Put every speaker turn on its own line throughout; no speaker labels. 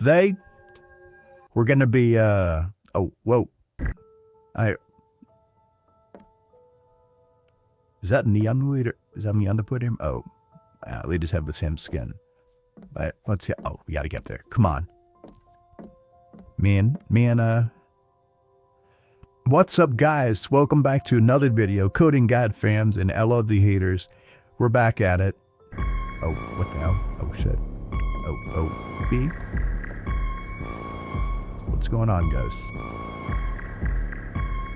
Today, we're going to be, oh, whoa. Is that neon leader? Is that neon to put him? Oh, they just have the same skin. But let's see. Oh, we got to get there. Come on. What's up, guys? Welcome back to another video. Coding God fans and LOD haters. We're back at it. Oh, what the hell? Oh, shit. Oh, B? What's going on, guys?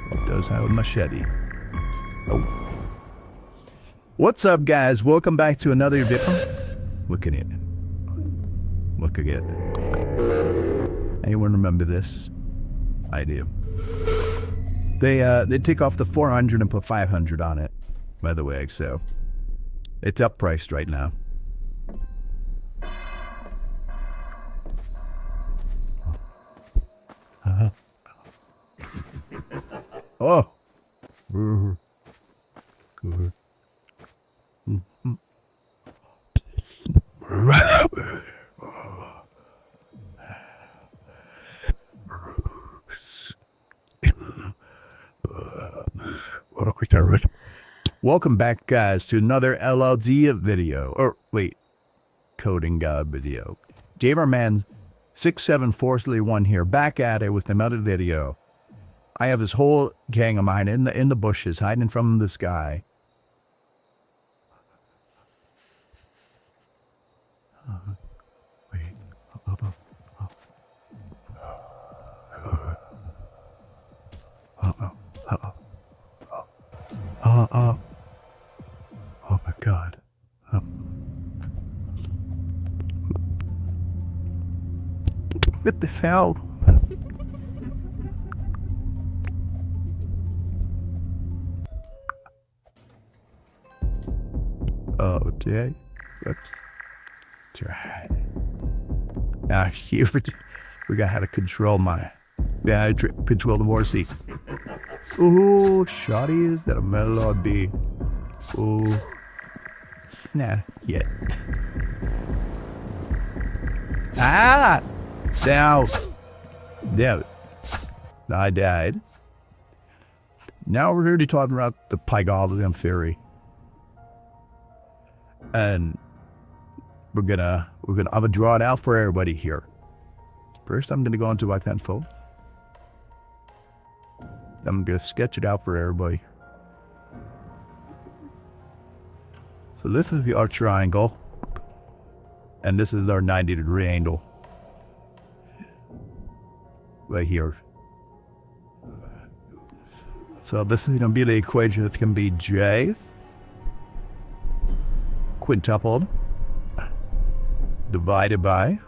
What does have a machete? Oh. What's up, guys? Welcome back to another video. Look at it. Look at it. Anyone remember this? I do. They take off the 400 and put 500 on it, by the way, so it's up priced right now. Oh. Good. Welcome back, guys, to another LLD video. Or, wait, Coding God video. Gamerman 67431 here, back at it with another video. I have this whole gang of mine in the bushes, hiding from this guy. Wait. Oh my God. What the hell? Oh, Jay. Let's try. Ah, you forgot how to control my. Yeah, control the Morse. Ooh, shoddy, is that a melody? Ooh. Nah, yet. Ah! Down. Damn it. I died. Now we're here to talk about the Pythagorean theory. And I'm gonna draw it out for everybody here. First, I'm gonna go into my pencil. I'm gonna sketch it out for everybody. So this is our triangle, and this is our 90-degree angle. Right here. So this is gonna be the equation. That's gonna be J quintupled divided by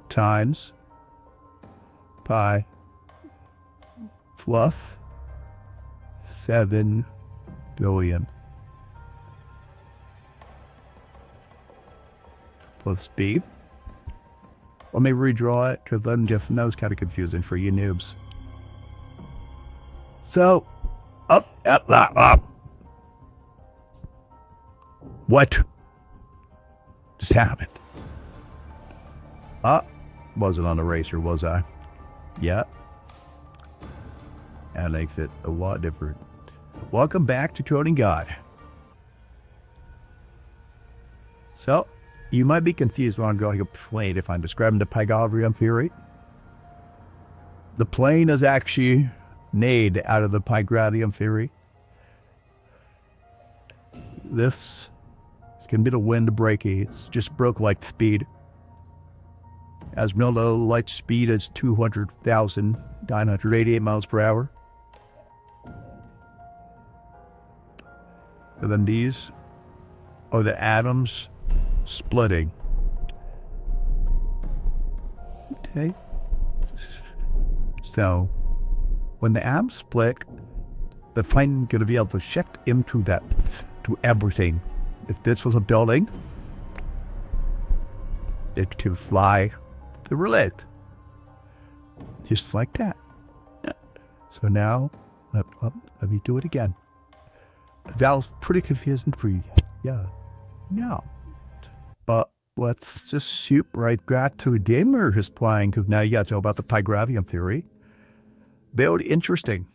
times pi plus 7 billion plus b. Let me redraw it because then just knows kind of confusing for you noobs. So up. What just happened? Wasn't on the racer, was I? Yeah. That makes it a lot different. Welcome back to Coding God. So, you might be confused when I'm going to plane if I'm describing the Pythagorean theory. The plane is actually made out of the Pythagorean theory. This can be the wind braking. It's just broke light speed. As we know, light speed is 200,988 miles per hour. And then these are the atoms splitting. Okay. So when the atoms split, the plane is going to be able to shift into that, to everything. If this was a building, it could fly the relay. Just like that. So now, let me do it again. That was pretty confusing for you. Yeah. No. But let's just shoot right back to Damer is playing, because now you got to know about the Pythagorean theory. Very interesting.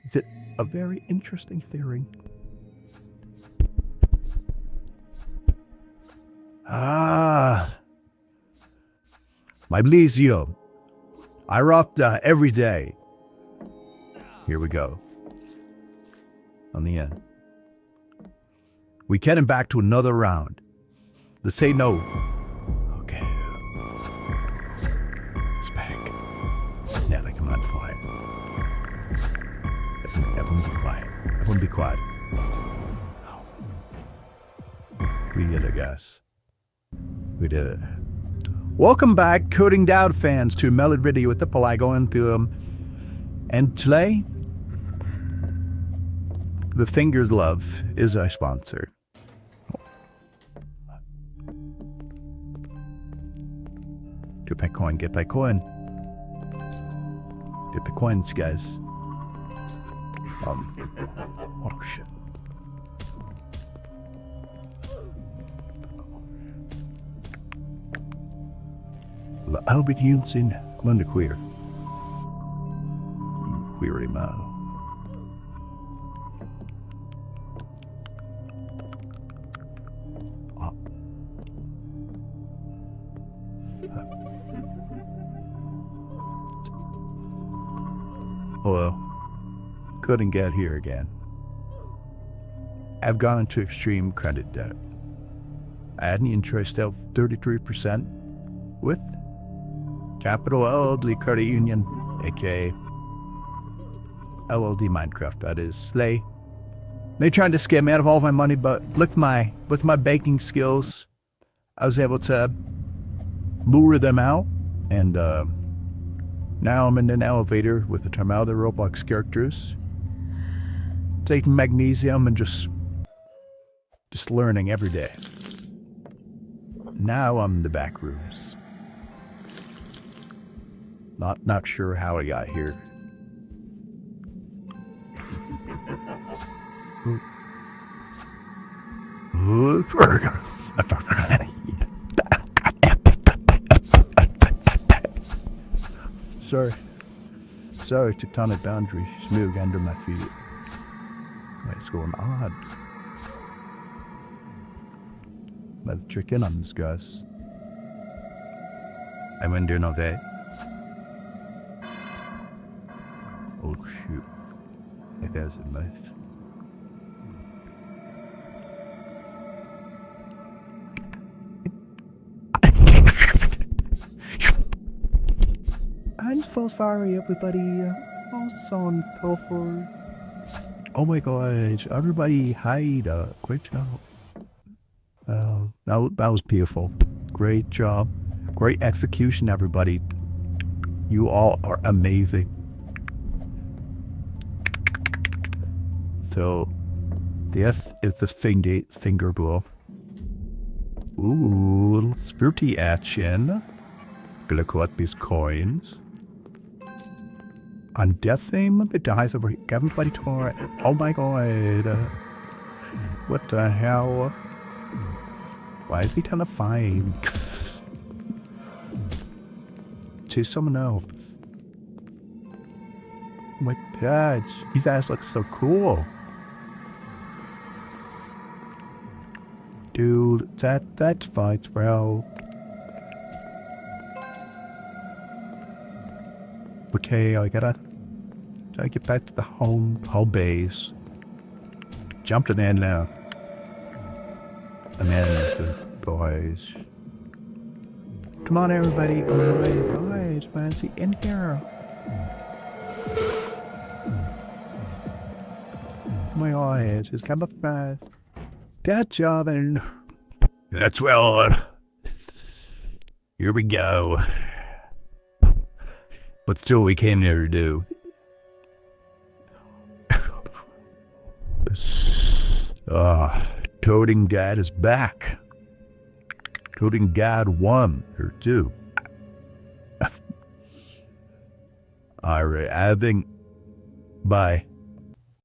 It's a very interesting theory. My Blizio. I rocked every day. Here we go. On the end. We getting back to another round. Let's say no. Okay. It's back. Now they come on quiet. Everyone be quiet. Everyone be quiet. Oh. We did it, guys. We did it. Welcome back, Coding Down fans, to Melod Video with the Polygon Theorem. And today, the Fingers Love is our sponsor. Get that coin, get that coin. Get the coins, guys. Oh shit. Albert Houston, London Queer. Query Mo. Hello. Couldn't get here again. I've gone into extreme credit debt. I had an interest of 33% with Capital LLD Credit Union, aka LLD Minecraft, that is Slay. They tried to scam me out of all my money, but with my banking skills, I was able to lure them out, and now I'm in an elevator with the other Roblox characters, taking magnesium and just learning every day. Now I'm in the back rooms. Not sure how I got here. Sorry, tectonic boundary smooth under my feet. What's going on? Let's check in on this, guys. I wonder no that. Oh shoot. There's a mouth. I'm so sorry, everybody. Also on for. Oh my gosh, everybody hide. Great job. That was beautiful. Great job. Great execution, everybody. You all are amazing. So, this is the finger ball. Ooh, little spooky action. Gonna collect these coins. On death theme, the dice over here. Everybody tore. Oh my god. What the hell? Why is he trying to find? To someone else. Oh my gosh. You guys look so cool. Dude, that's fine, bro. Okay, I gotta get back to the home base. Jump to the end now. And then boys. Come on, everybody. Alright, man. See in here. My eyes is coming fast. Good job, and that's well. Here we go. But still, we came here to do. Toting Dad is back. Toting Dad 1 or 2. Alright, I think by